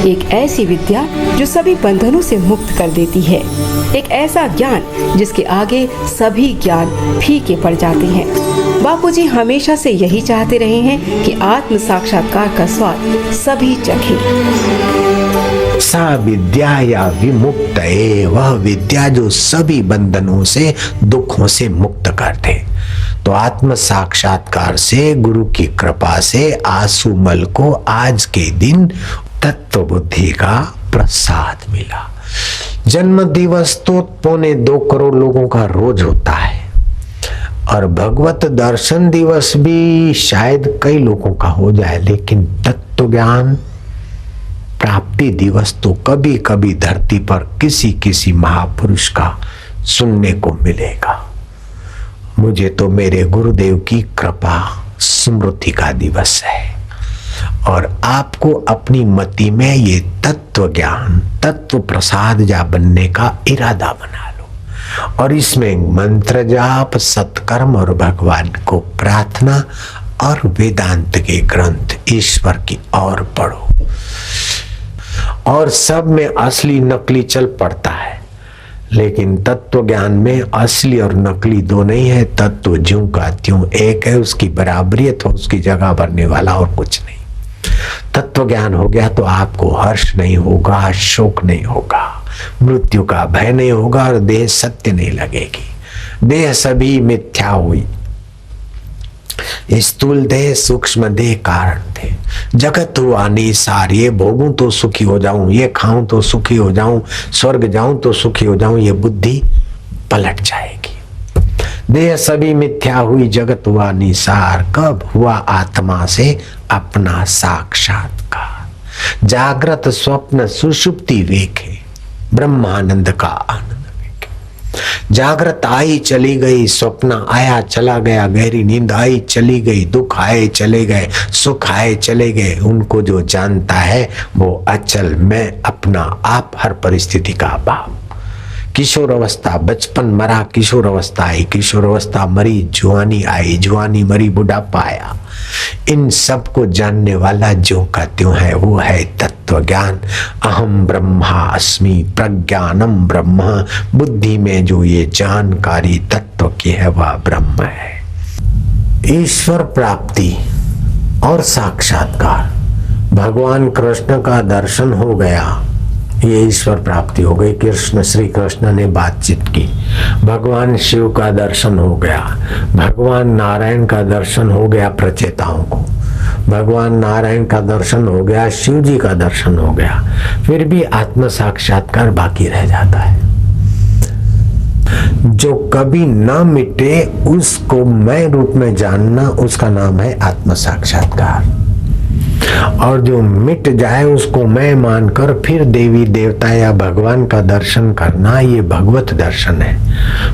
एक ऐसी विद्या जो सभी बंधनों से मुक्त कर देती है। एक ऐसा ज्ञान जिसके आगे सभी ज्ञान फीके पड़ जाते हैं। बापूजी हमेशा से यही चाहते रहे हैं कि आत्म साक्षात्कार का स्वाद सभी चखें। सा विद्या या विमुक्त है, वह विद्या जो सभी बंधनों से, दुखों से मुक्त कर दे। तो आत्म साक्षात्कार से, गुरु की कृपा से आसुमल को आज के दिन तत्व बुद्धि का प्रसाद मिला। जन्म दिवस तो 2.25 करोड़ लोगों का रोज होता है और भगवत दर्शन दिवस भी शायद कई लोगों का हो जाए, लेकिन तत्व ज्ञान प्राप्ति दिवस तो कभी कभी धरती पर किसी किसी महापुरुष का सुनने को मिलेगा। मुझे तो मेरे गुरुदेव की कृपा स्मृति का दिवस है और आपको अपनी मति में ये तत्व ज्ञान, तत्व प्रसाद जा बनने का इरादा बना लो और इसमें मंत्र जाप, सत्कर्म और भगवान को प्रार्थना और वेदांत के ग्रंथ ईश्वर की ओर पढ़ो। और सब में असली नकली चल पड़ता है, लेकिन तत्व ज्ञान में असली और नकली दो नहीं है। तत्व ज्यों का त्यों एक है, उसकी बराबरियत हो, उसकी जगह भरने वाला और कुछ नहीं। तत्व ज्ञान हो गया तो आपको हर्ष नहीं होगा, शोक नहीं होगा, मृत्यु का भय नहीं होगा और देह सत्य नहीं लगेगी। देह सभी मिथ्या हुई, स्थूल देह सूक्ष्म देह कारण थे। जगत हुआ निसार, ये भोगूं तो सुखी हो जाऊं, ये खाऊं तो सुखी हो जाऊं, स्वर्ग जाऊं तो सुखी हो जाऊं, ये बुद्धि पलट जाएगी। देह सभी मिथ्या हुई, जगत हुआ निसार, कब हुआ आत्मा से अपना साक्षात्कार। जागृत स्वप्न सुषुप्ति वेखे, ब्रह्मानंद का आनंद। जागृत आई चली गई, स्वप्न आया चला गया, गहरी नींद आई चली गई, दुख आए चले गए, सुख आए चले गए। उनको जो जानता है वो अचल में अपना आप, हर परिस्थिति का बाप। किशोर अवस्था, बचपन मरा, किशोर अवस्था आई, किशोर अवस्था मरी, जुआनी आई, जुआनी मरी, बुढ़ापा आया। इन सब को जानने वाला जो का त्यों है वो है तत्व ज्ञान। अहम ब्रह्मास्मि, प्रज्ञानम ब्रह्म। बुद्धि में जो ये जानकारी तत्व की है वह ब्रह्म है। ईश्वर प्राप्ति और साक्षात्कार, भगवान कृष्ण का दर्शन हो गया, ये ईश्वर प्राप्ति हो गई। कृष्ण, श्री कृष्ण ने बातचीत की, भगवान शिव का दर्शन हो गया, भगवान नारायण का दर्शन हो गया प्रचेताओं को, भगवान नारायण का दर्शन हो गया, शिव जी का दर्शन हो गया, फिर भी आत्म साक्षात्कार बाकी रह जाता है। जो कभी न मिटे उसको मैं रूप में जानना, उसका नाम है आत्म साक्षात्कार। और जो मिट जाए उसको मैं मानकर फिर देवी देवता या भगवान का दर्शन करना, ये भगवत दर्शन है।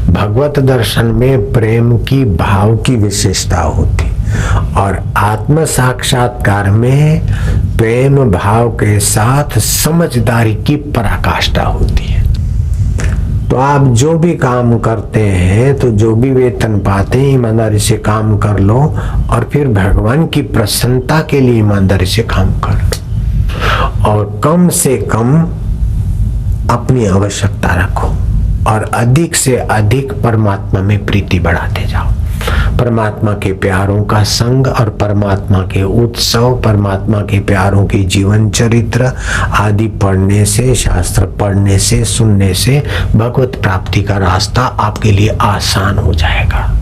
भगवत दर्शन में प्रेम की, भाव की विशेषता होती और आत्म साक्षात्कार में प्रेम भाव के साथ समझदारी की पराकाष्ठा होती है। तो आप जो भी काम करते हैं, तो जो भी वेतन पाते हैं, ईमानदारी से काम कर लो और फिर भगवान की प्रसन्नता के लिए ईमानदारी से काम कर लो और कम से कम अपनी आवश्यकता रखो और अधिक से अधिक परमात्मा में प्रीति बढ़ाते जाओ। परमात्मा के प्यारों का संग और परमात्मा के उत्सव, परमात्मा के प्यारों की जीवन चरित्र आदि पढ़ने से, शास्त्र पढ़ने से, सुनने से भगवत प्राप्ति का रास्ता आपके लिए आसान हो जाएगा।